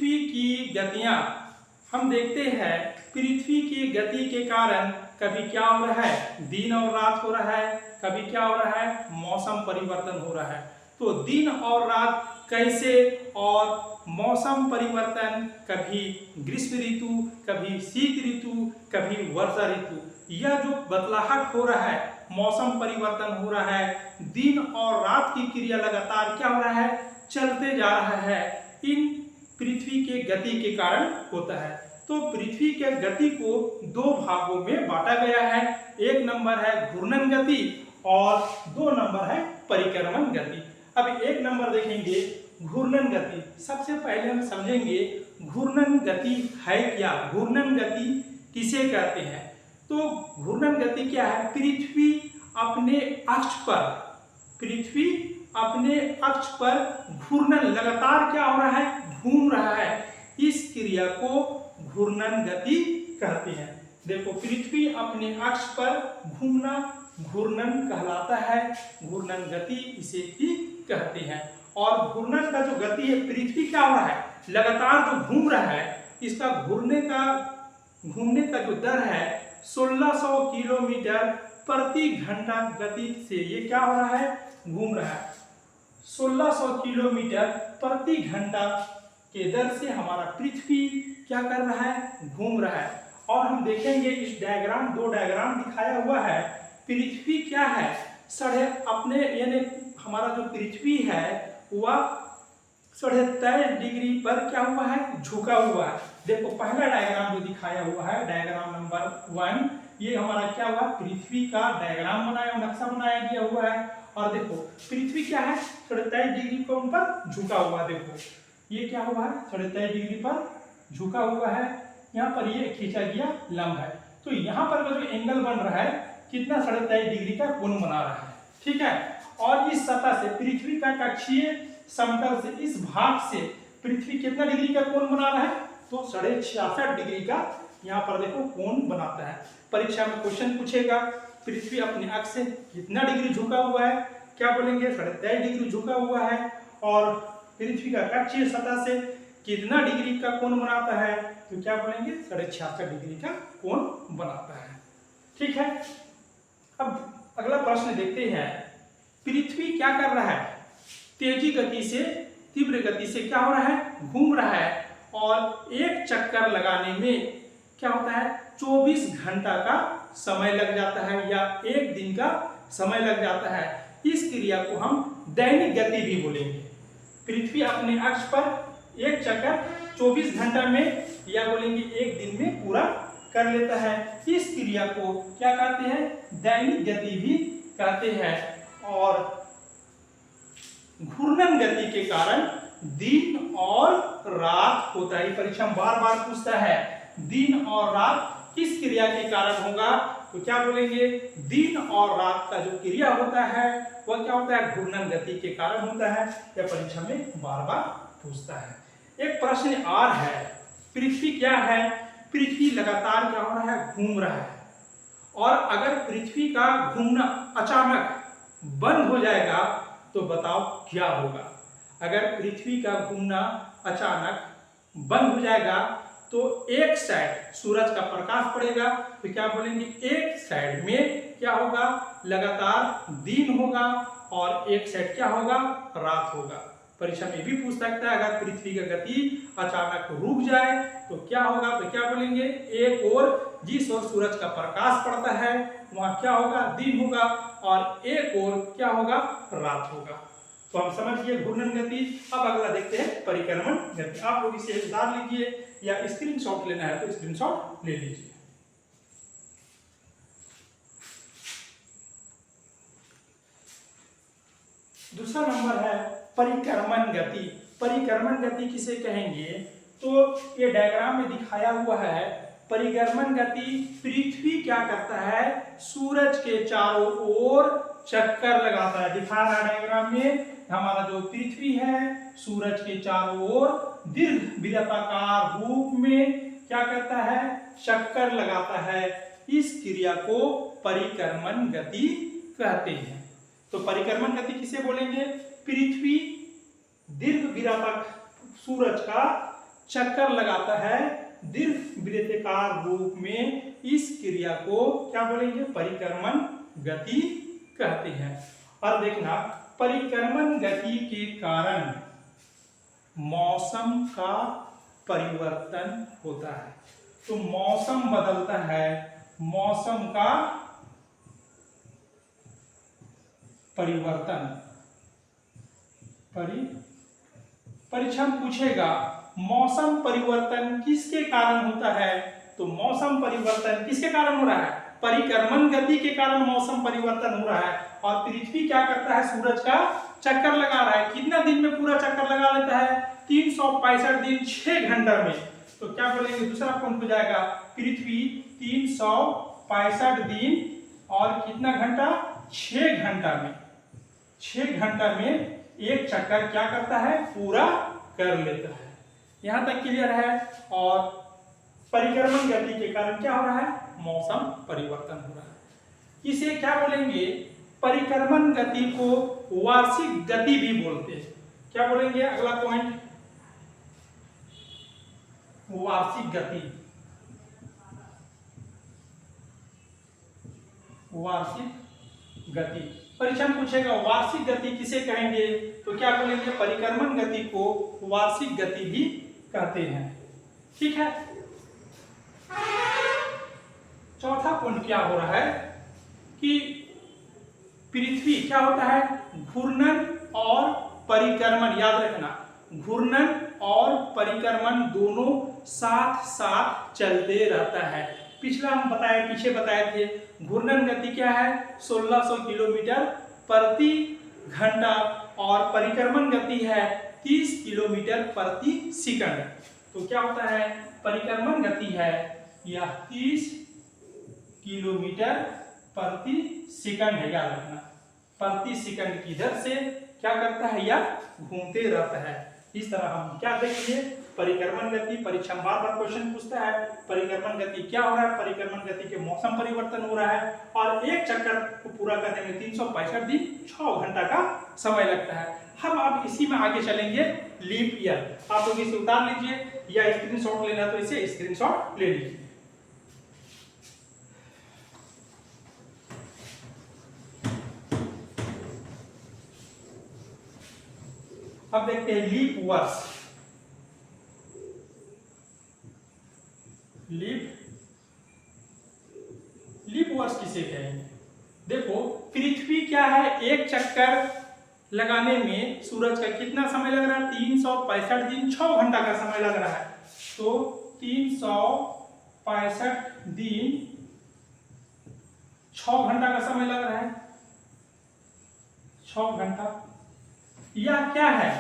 पृथ्वी की गतियां हम देखते हैं, पृथ्वी की गति के कारण कभी क्या हो रहा है, दिन और रात हो रहा है, कभी क्या हो रहा है, मौसम परिवर्तन हो रहा है। तो दिन और रात कैसे और मौसम परिवर्तन, कभी ग्रीष्म ऋतु, कभी शीत ऋतु, कभी वर्षा ऋतु, यह जो बदलाहट हो रहा है, मौसम परिवर्तन हो रहा है, दिन और रात की क्रिया लगातार क्या हो रहा है, चलते जा रहा है, इन पृथ्वी के गति के कारण होता है। तो पृथ्वी के गति को दो भागों में बांटा गया है। एक नंबर है घूर्णन गति और दो नंबर है परिक्रमण गति। अब एक नंबर देखेंगे घूर्णन गति। सबसे पहले हम समझेंगे घूर्णन गति है क्या, घूर्णन गति किसे कहते हैं। तो घूर्णन गति क्या है, पृथ्वी अपने अक्ष पर घूर्णन, लगातार क्या हो रहा है, घूम रहा है, इस क्रिया को घूर्णन गति कहते हैं। देखो पृथ्वी अपने अक्ष पर घूमना घूर्णन कहलाता है, घूर्णन गति इसे ही कहते हैं। और घूर्णन का जो गति है, पृथ्वी क्या हो रहा है, लगातार जो घूम रहा है, इसका घूमने का जो दर है 1600 किलोमीटर प्रति घंटा गति से ये क्या हो रहा है, घूम रहा है। 1600 किलोमीटर प्रति घंटा के दर से हमारा पृथ्वी क्या कर रहा है, घूम रहा है। और हम देखेंगे इस डायग्राम, दो डायग्राम दिखाया हुआ है। पृथ्वी क्या है, यानी हमारा जो पृथ्वी है वह 23.5 डिग्री पर क्या हुआ है, झुका हुआ है। देखो पहला डायग्राम जो दिखाया हुआ है, डायग्राम नंबर 1, ये हमारा क्या हुआ, पृथ्वी का डायग्राम नक्शा बनाया गया हुआ है। और देखो पृथ्वी क्या है, 23.5 डिग्री कोण पर झुका हुआ है। देखो ये क्या हुआ है, 23.5 डिग्री पर झुका हुआ है, यहाँ पर ये खींचा गया लंब है। तो यहाँ पर जो एंगल बन रहा है कितना, 23.5 डिग्री का कोण बना रहा है, ठीक है। और इस सतह से, पृथ्वी का कक्षीय समतल से, इस भाग से पृथ्वी कितना डिग्री का कोण बना रहा है, तो 66.5 डिग्री का यहाँ पर देखो कोण बनाता है। परीक्षा में क्वेश्चन पूछेगा पृथ्वी अपने अक्ष से कितना डिग्री झुका हुआ है, क्या बोलेंगे, 23.5 डिग्री झुका हुआ है। और पृथ्वी का कक्षीय सतह से कितना डिग्री का कोण बनाता है, तो क्या बोलेंगे, 66.5 डिग्री का कोण बनाता है, ठीक है। अब अगला प्रश्न देखते हैं, पृथ्वी क्या कर रहा है, तेजी गति से, तीव्र गति से क्या हो रहा है, घूम रहा है। और एक चक्कर लगाने में क्या होता है, 24 घंटा का समय लग जाता है, या एक दिन का समय लग जाता है। इस क्रिया को हम दैनिक गति भी बोलेंगे। पृथ्वी अपने अक्ष पर एक चक्कर 24 घंटा में, या बोलेंगे एक दिन में पूरा कर लेता है। इस क्रिया को क्या कहते हैं, दैनिक गति भी कहते हैं। और घूर्णन गति के कारण दिन और रात होता है। परीक्षा में बार बार पूछता है, दिन और रात किस क्रिया के कारण होगा, तो क्या बोलेंगे, दिन और रात का जो क्रिया होता है वह क्या होता है, घूर्णन गति के कारण होता है। यह परीक्षा में बार बार पूछता है। एक प्रश्न और है, पृथ्वी क्या है, पृथ्वी लगातार क्या हो रहा है, घूम रहा है। और अगर पृथ्वी का घूमना अचानक बंद हो जाएगा तो बताओ क्या होगा। अगर पृथ्वी का घूमना अचानक बंद हो जाएगा तो एक साइड सूरज का प्रकाश पड़ेगा, तो क्या बोलेंगे, एक साइड में क्या होगा, लगातार दिन होगा, और एक साइड क्या होगा, रात होगा। परीक्षा में भी पूछ सकता है, अगर पृथ्वी की गति अचानक रुक जाए तो क्या होगा, तो क्या बोलेंगे, एक ओर जिस ओर सूरज का प्रकाश पड़ता है वहां क्या होगा, दिन होगा, और एक ओर क्या होगा, रात होगा। तो हम समझ गए घूर्णन गति। अब अगला देखते हैं परिक्रमण गति। आप लोग इसे उतार लीजिए, या स्क्रीनशॉट लेना है तो स्क्रीनशॉट ले लीजिए। दूसरा नंबर है परिक्रमण गति। परिक्रमण गति किसे कहेंगे, तो ये डायग्राम में दिखाया हुआ है। परिक्रमण गति, पृथ्वी क्या करता है, सूरज के चारों ओर चक्कर लगाता है। दिखा रहा है डायग्राम में, हमारा जो पृथ्वी है सूरज के चारों ओर दीर्घ वृत्ताकार रूप में क्या करता है, चक्कर लगाता है। इस क्रिया को परिक्रमण गति कहते हैं। तो परिक्रमण गति किसे बोलेंगे, पृथ्वी दीर्घ वृत्ताकार सूरज का चक्कर लगाता है दीर्घ वृत्ताकार रूप में, इस क्रिया को क्या बोलेंगे? परिक्रमण गति कहते हैं। और देखना, परिक्रमण गति के कारण मौसम का परिवर्तन होता है। तो मौसम बदलता है, मौसम का परिवर्तन। परीक्षा में पूछेगा मौसम परिवर्तन किसके कारण होता है? तो मौसम परिवर्तन किसके कारण हो रहा है? परिक्रमण गति के कारण मौसम परिवर्तन हो रहा है। और पृथ्वी क्या करता है? सूरज का चक्कर लगा रहा है। कितना दिन में पूरा चक्कर लगा लेता है? 365 दिन 6 घंटा में। तो क्या बोलेंगे? दूसरा पॉइंट हो जाएगा, पृथ्वी 365 दिन और कितना घंटा? 6 घंटा में। 6 घंटा में एक चक्कर क्या करता है? पूरा कर लेता है। यहां तक क्लियर है। और परिक्रमण गति के कारण क्या हो रहा है? मौसम परिवर्तन हो रहा है। इसे क्या बोलेंगे? परिक्रमण गति को वार्षिक गति भी बोलते हैं। क्या बोलेंगे? अगला पॉइंट, वार्षिक गति। वार्षिक गति परीक्षा में पूछेगा वार्षिक गति किसे कहेंगे? तो क्या बोलेंगे? परिक्रमण गति को वार्षिक गति भी कहते हैं। ठीक है। चौथा पॉइंट क्या हो रहा है कि पृथ्वी क्या होता है? घूर्णन और परिक्रमण, याद रखना, घूर्णन और परिक्रमण दोनों साथ साथ चलते रहता है। पिछला हम पीछे बताए थे, घूर्णन गति क्या है? 1600 किलोमीटर प्रति घंटा और परिक्रमण गति है 30 किलोमीटर प्रति सेकंड। तो क्या होता है? परिक्रमण गति है यह 30 किलोमीटर प्रति सेकंड है, याद रखना। प्रति सेकंड की दर से क्या करता है? यह घूमते रहता है। इस तरह हम क्या देखेंगे? परिक्रमण गति। परीक्षा में बार बार क्वेश्चन पूछता है परिक्रमण गति क्या हो रहा है? परिक्रमण गति के मौसम परिवर्तन हो रहा है और एक चक्कर को पूरा करने में 365 दिन 6 घंटा का समय लगता है। हम अब इसी में आगे चलेंगे, लीप ईयर। आप लोग इसे उतार लीजिए या स्क्रीनशॉट लेना तो इसे स्क्रीनशॉट ले लीजिए। अब देखते हैं लीप वर्ष। लीप वर्ष किसे कहेंगे? देखो, पृथ्वी क्या है? एक चक्कर लगाने में सूरज का कितना समय लग रहा है? 365 दिन 6 घंटा का समय लग रहा है। तो 365 दिन 6 घंटा का समय लग रहा है। 6 घंटा। यह क्या है?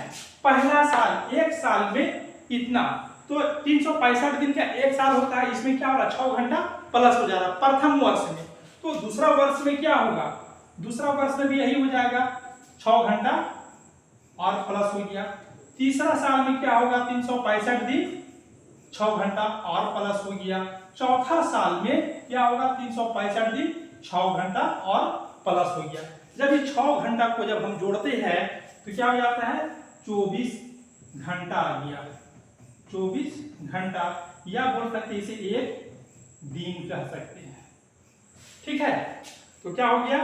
पहला साल, एक साल में इतना। तो 365 दिन का एक साल होता है, इसमें क्या हो रहा है? 6 घंटा प्लस हो जा रहा है प्रथम वर्ष में। तो दूसरा वर्ष में क्या होगा? दूसरा वर्ष में भी यही हो जाएगा, 6 घंटा और प्लस हो गया। तीसरा साल में क्या होगा? 365 दिन 6 घंटा और प्लस हो गया। चौथा साल में क्या होगा? 365 दिन 6 घंटा और प्लस हो गया। जब ये 6 घंटा को जब हम जोड़ते हैं तो क्या हो जाता है? 24 घंटा आ गया। 24 घंटा, या बोल सकते इसे एक दिन कह सकते हैं। ठीक है। तो क्या हो गया?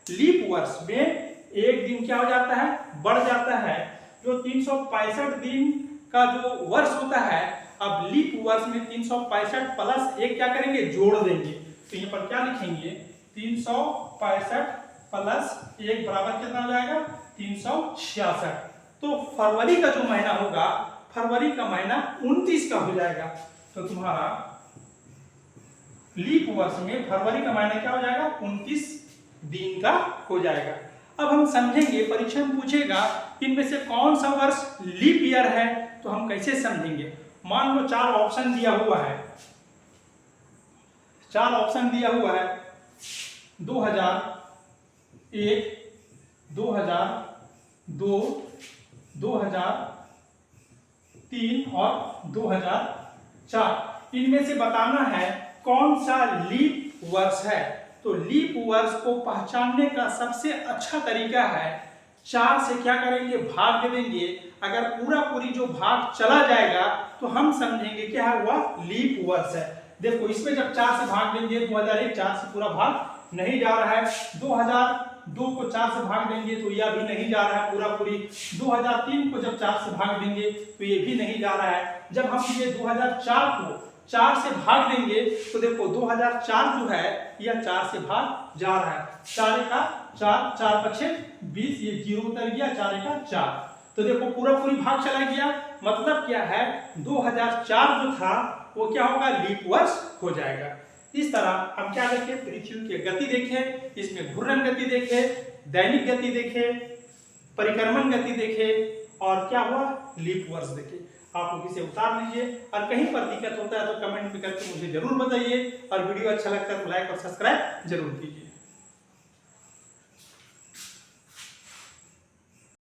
लीप वर्ष में एक दिन क्या हो जाता है? बढ़ जाता है। जो 365 दिन का जो वर्ष होता है, अब लीप वर्ष में 365 प्लस एक क्या करेंगे? जोड़ देंगे। तो यहाँ पर क्या लिखेंगे? 365 प्लस 1 बराबर कितना हो जाएगा? 366। तो फरवरी का जो महीना होगा, फरवरी का महीना 29 का हो जाएगा। तो तुम्हारा लीप वर्ष में फरवरी का महीना क्या हो जाएगा? 29 दिन का हो जाएगा। अब हम समझेंगे, परीक्षा में पूछेगा इनमें से कौन सा वर्ष लीप ईयर है, तो हम कैसे समझेंगे? मान लो 4 ऑप्शन दिया हुआ है। 4 ऑप्शन दिया हुआ है, 2001, 2002, 2003 और 2004। इनमें से बताना है कौन सा लीप वर्ष है। तो लीप वर्ष को पहचानने का सबसे अच्छा तरीका है, 4 से क्या करेंगे? भाग दे देंगे अगर पूरा पूरी जो भाग चला जाएगा तो हम समझेंगे क्या हुआ, लीप वर्ष है। देखो इसमें जब 4 से भाग देंगे 2001 4 से पूरा भाग नहीं जा रहा है, 2002 को 4 से भाग देंगे तो यह भी नहीं जा रहा है पूरा पूरी, 2003 को जब 4 से भाग देंगे तो ये भी नहीं जा रहा है। जब हम ये 2004 को 4 से भाग देंगे तो देखो 2004 जो है यह 4 से भाग जा रहा है, 4 का 4, 4 पक्षे 20, ये 0 उतर गया, 4 का 4, तो देखो पूरा पूरी भाग चला गया। मतलब क्या है, 2004 जो था वो क्या होगा, लीप वर्ष हो जाएगा। इस तरह हम क्या देखें, पृथ्वी की गति देखें, इसमें घूर्णन गति देखें, दैनिक गति देखें, परिक्रमण गति देखें और क्या हुआ, लीप वर्ष देखें। आप लोग इसे उतार लीजिए और कहीं पर दिक्कत होता है तो कमेंट में करके मुझे जरूर बताइए और वीडियो अच्छा लगता है तो लाइक और सब्सक्राइब जरूर कीजिए।